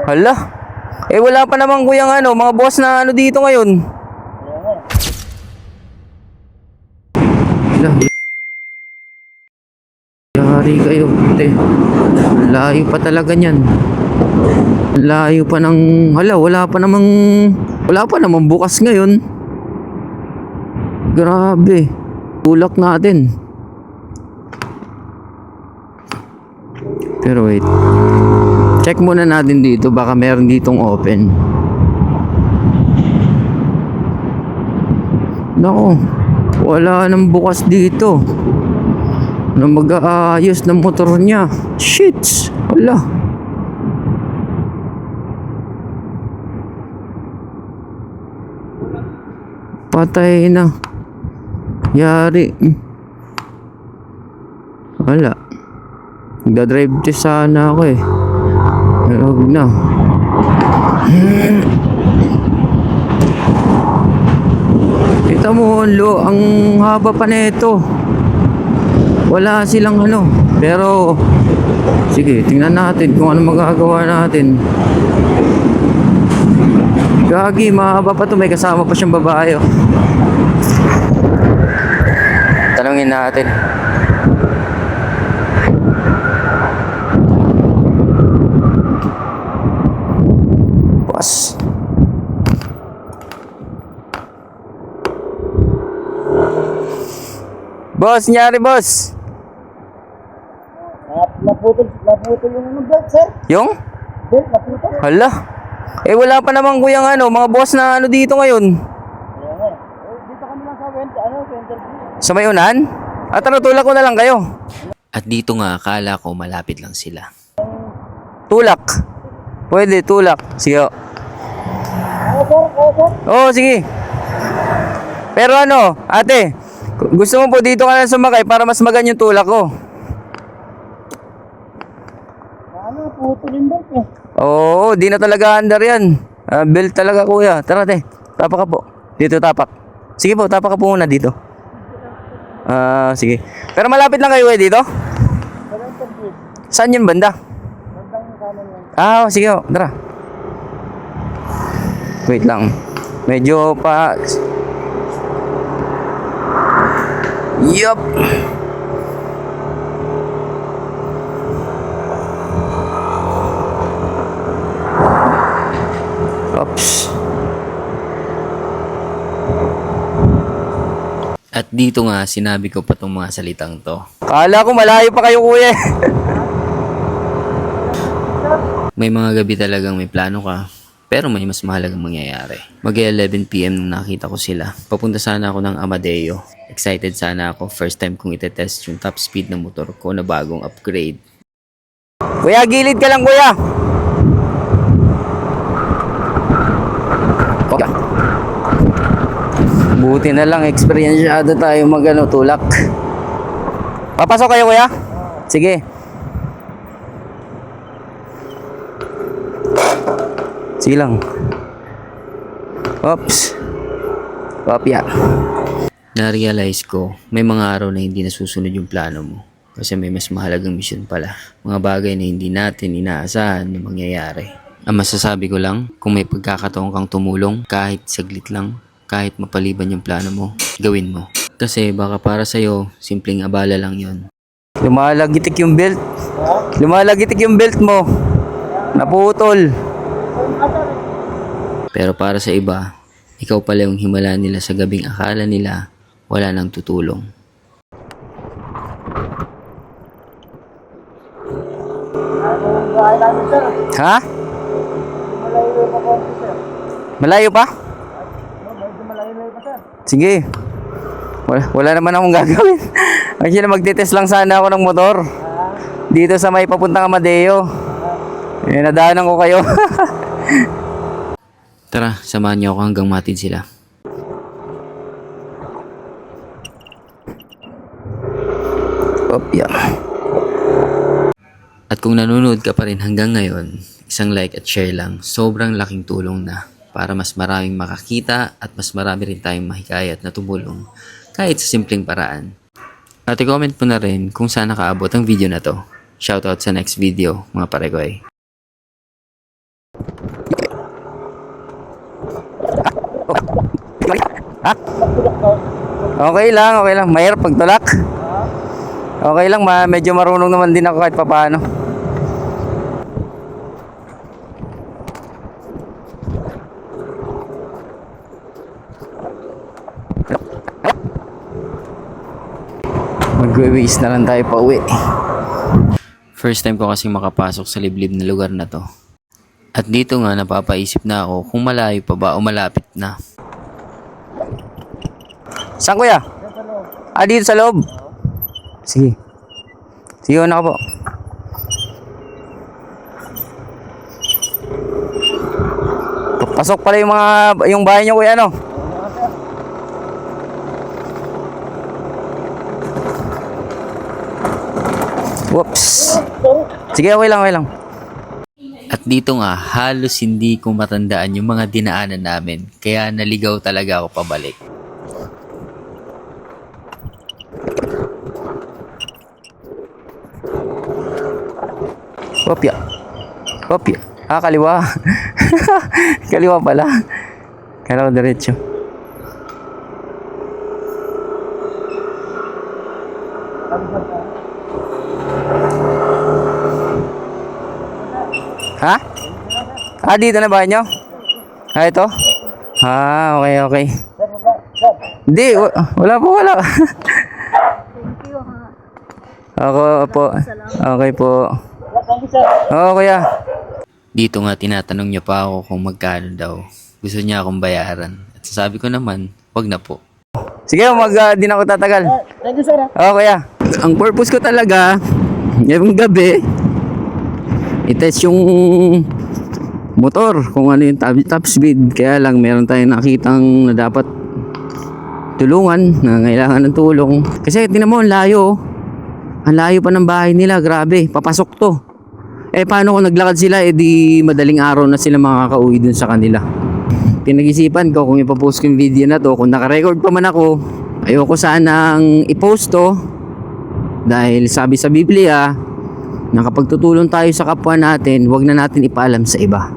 Hala. Eh wala pa naman kuyang ano, mga boss na ano dito ngayon. Hala. Yari kayo. Layo pa talaga niyan. Layo pa ng... Hala, wala pa namang bukas ngayon. Grabe. Tulak natin. Pero wait. Check muna natin dito. Baka meron ditong open. Nako. Wala nang bukas dito. Na mag-aayos ng motor niya. Shit. Wala. Patay na. Yari. Wala. Nagda-drive test sana ako eh. Pero huwag na. Kita mo, ang haba pa nito. Wala silang ano. Pero, sige, tingnan natin kung ano magagawa natin. Gagi, mahaba pa to. May kasama pa siyang babae. Tanungin natin. Boss. Boss, nyari boss. Naputol yung belt, sir. Yung? Belt, naputol. Hala. Eh wala pa naman kuyang ano, mga boss na ano dito ngayon. Dito kami lang sa center. Sa may unan? At ano, tulak ko na lang kayo. At dito nga, akala ko malapit lang sila. Tulak. Pwede, tulak. Sige. Oo, sige. Pero ano, ate, gusto mo po dito ka na sumakay para mas magan yung tulak ko. Ano, putol yung belt eh. Oo, di na talaga under yan. Belt talaga kuya. Tara te, tapak ka po. Dito tapak. Sige po, tapak ka po muna dito. Sige. Pero malapit lang kayo dito? Saan yung banda? Sige po, tara. Wait lang. Medyo pa... Yup. Oops. At dito nga, sinabi ko pa tong mga salitang to. Kala ko malayo pa kayo kuya. May mga gabi talagang may plano ka, pero may mas mahalagang mangyayari. Mag-11 PM nung nakita ko sila. Papunta sana ako ng Amadeo. Excited sana ako. First time kong itetest yung top speed ng motor ko na bagong upgrade. Kuya, gilid ka lang kuya. Buti na lang, experienceado tayo tulak. Papasok kayo kuya? Sige. Sige lang. Oops. Kopya. Na-realize ko, may mga araw na hindi nasusunod yung plano mo. Kasi may mas mahalagang misyon pala. Mga bagay na hindi natin inaasahan na mangyayari. Ang masasabi ko lang, kung may pagkakataon kang tumulong, kahit saglit lang, kahit mapaliban yung plano mo, gawin mo. Kasi baka para sa'yo, simpleng abala lang yon. Lumalagitik yung belt. Lumalagitik yung belt mo. Naputol. Pero para sa iba, ikaw pala yung himala nila sa gabing akala nila wala nang tutulong. Ha? Malayo pa konti, sir. Malayo pa? Medyo malayo pa, sir. Sige. Wala naman akong gagawin. Actually, magtitest lang sana ako ng motor. Dito sa may papuntang Amadeo. Nadaanan ko kayo. Tara, samahan niyo ako hanggang matid sila. Opya. At kung nanonood ka pa rin hanggang ngayon, isang like at share lang, sobrang laking tulong na para mas maraming makakita at mas marami rin tayong mahikayat na tumulong kahit sa simpleng paraan. At i-comment mo na rin kung saan nakaabot ang video na to. Shoutout sa next video, mga paregoy. Ha? Pagtulak ka. Okay lang. Mahirap pagtulak. Okay lang, medyo marunong naman din ako kahit papaano. Mag-waste na lang tayo pa uwi. First time ko kasi makapasok sa liblib na lugar na to. At dito nga napapaisip na ako kung malayo pa ba o malapit na. Saan kuya? Dito sa loob. Sige. Sige, una ka po. Pasok pala yung bahay niyo kuya, ano? Whoops. Sige, okay lang. At dito nga, halos hindi ko matandaan yung mga dinaanan namin. Kaya naligaw talaga ako pabalik. Hopya. Kaliwa. Kaliwa pala. Kala ko diretso. Ha? Dito na ba nyo? Ito? Okay. Hindi, wala. Thank you, ha. Ako po. Okay po. Oo, kuya. Dito nga tinatanong niya pa ako kung magkano daw. Gusto niya akong bayaran. At sabi ko naman, wag na po. Sige, di na ako tatagal. Thank you, sir. Oo, kuya. Ang purpose ko talaga, ngayong gabi, i-test yung motor, kung ano yung top speed. Kaya lang, meron tayong nakitang na dapat tulungan, na kailangan ng tulong. Kasi tingnan mo, ang layo. Ang layo pa ng bahay nila, grabe, papasok to. Paano kung naglakad sila, di madaling araw na sila makakauwi dun sa kanila. Pinag-isipan ko kung ipapost ko yung video na to, kung naka-record pa man ako, ayoko sanang i-post to. Dahil sabi sa Biblia, na kapag tutulong tayo sa kapwa natin, wag na natin ipaalam sa iba.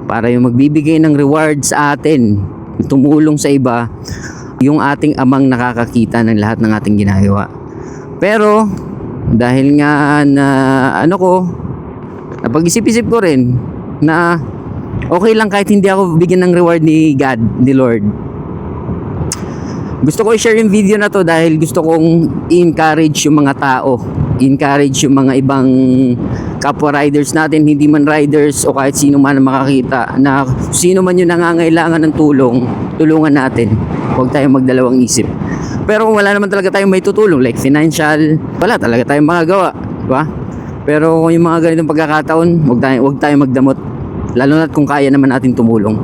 Para yung magbibigay ng reward sa atin, tumulong sa iba, yung ating amang nakakakita ng lahat ng ating ginagawa. Pero, dahil nga na napag-isip-isip ko rin na okay lang kahit hindi ako bigyan ng reward ni God, ni Lord. Gusto ko i-share yung video na to dahil gusto kong i-encourage yung mga tao, i-encourage yung mga ibang kapwa riders natin, hindi man riders o kahit sino man makakita, na sino man yung nangangailangan ng tulong, tulungan natin. Huwag tayong magdalawang isip. Pero kung wala naman talaga tayong may tutulong, like financial, wala talaga tayong magagawa, diba? Pero kung yung mga ganitong pagkakataon, huwag tayong magdamot. Lalo na kung kaya naman natin tumulong.